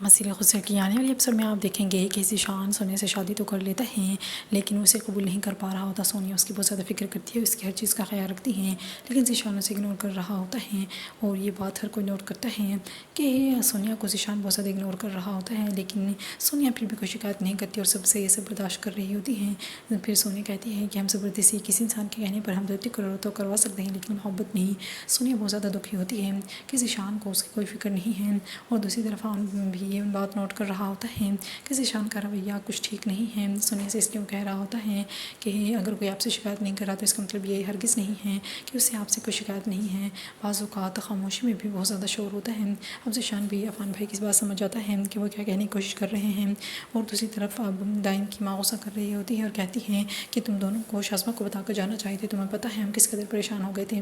مسئلے خود سے کی آنے والی ایپیسوڈ میں آپ دیکھیں گے کہ ذیشان سونیا سے شادی تو کر لیتا ہے لیکن اسے قبول نہیں کر پا رہا ہوتا۔ سونیا اس کی بہت زیادہ فکر کرتی ہے، اس کی ہر چیز کا خیال رکھتی ہے، لیکن ذیشان اسے اگنور کر رہا ہوتا ہے اور یہ بات ہر کوئی نوٹ کرتا ہے کہ سونیا کو ذیشان بہت زیادہ اگنور کر رہا ہوتا ہے، لیکن سونیا پھر بھی کوئی شکایت نہیں کرتی اور سب سے یہ سب برداشت کر رہی ہوتی ہے۔ پھر سونیا کہتی ہے کہ ہم زبردستی کسی انسان کے کہنے پر ہمدردی تو کروا سکتے ہیں لیکن محبت نہیں۔ سونیا بہت زیادہ دکھی ہوتی ہے کہ ذیشان کو اس کی کوئی فکر نہیں ہے اور دوسری طرف آن بھی یہ بات نوٹ کر رہا ہوتا ہے کہ ذیشان کا رویہ کچھ ٹھیک نہیں ہے۔ سونیا سے اس لیے وہ کہہ رہا ہوتا ہے کہ اگر کوئی آپ سے شکایت نہیں کر رہا تو اس کا مطلب یہ ہرگز نہیں ہے کہ اسے آپ سے کوئی شکایت نہیں ہے۔ بعض اوقات خاموشی میں بھی بہت زیادہ شور ہوتا ہے۔ اب ذیشان بھی عفان بھائی کی بات سمجھ جاتا ہے کہ وہ کیا کہنے کی کوشش کر رہے ہیں اور دوسری طرف اب دائم کی ماں غصہ کر رہی ہوتی ہے اور کہتی ہے کہ تم دونوں کو شازمہ کو بتا کر جانا چاہیے تھے، تمہیں پتہ ہے ہم کس قدر پریشان ہو گئے تھے۔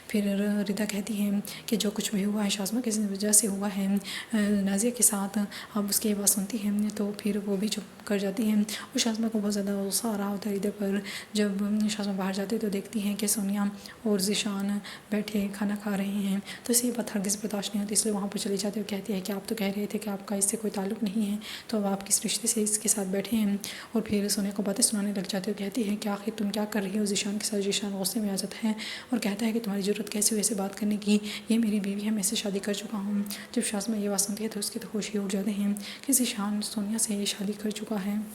پھر ردا کہتی ہے کہ جو کچھ بھی ہوا ہے شازمہ کی وجہ سے ہوا ہے نازیہ کے ساتھ۔ اب اس کی یہ بات سنتی ہے تو پھر وہ بھی چپ کر جاتی ہے اور شازمہ کو بہت زیادہ غصہ آ رہا ہوتا ہے ردا پر۔ جب شازمہ باہر جاتی ہے تو دیکھتی ہیں کہ سونیا اور ذیشان بیٹھے کھانا کھا رہے ہیں تو اسے یہ بات ہرگز برداشت نہیں ہوتی، اس لیے وہاں پر چلی جاتی ہے اور کہتی ہے کہ آپ تو کہہ رہے تھے کہ آپ کا اس سے کوئی تعلق نہیں ہے تو اب آپ کس رشتے سے اس کے ساتھ بیٹھے ہیں۔ اور پھر سونیا کو باتیں سنانے لگ جاتی ہے اور کہتی ہے کہ آخر تم کیا کر رہی ہو ذیشان کے ساتھ۔ ذیشان غصے میں آ جاتا ہے اور کہتا ہے کہ تمہاری ضرورت کیسے ہوئی ایسے بات کرنے کی، یہ میری بیوی ہے، میں سے شادی کر چکا ہوں۔ جب شازمہ یہ بات سنتی ہے تو اس کے تو ہوش ہی اڑ جاتے ہیں کہ ذیشان سونیا سے شادی کر چکا ہے۔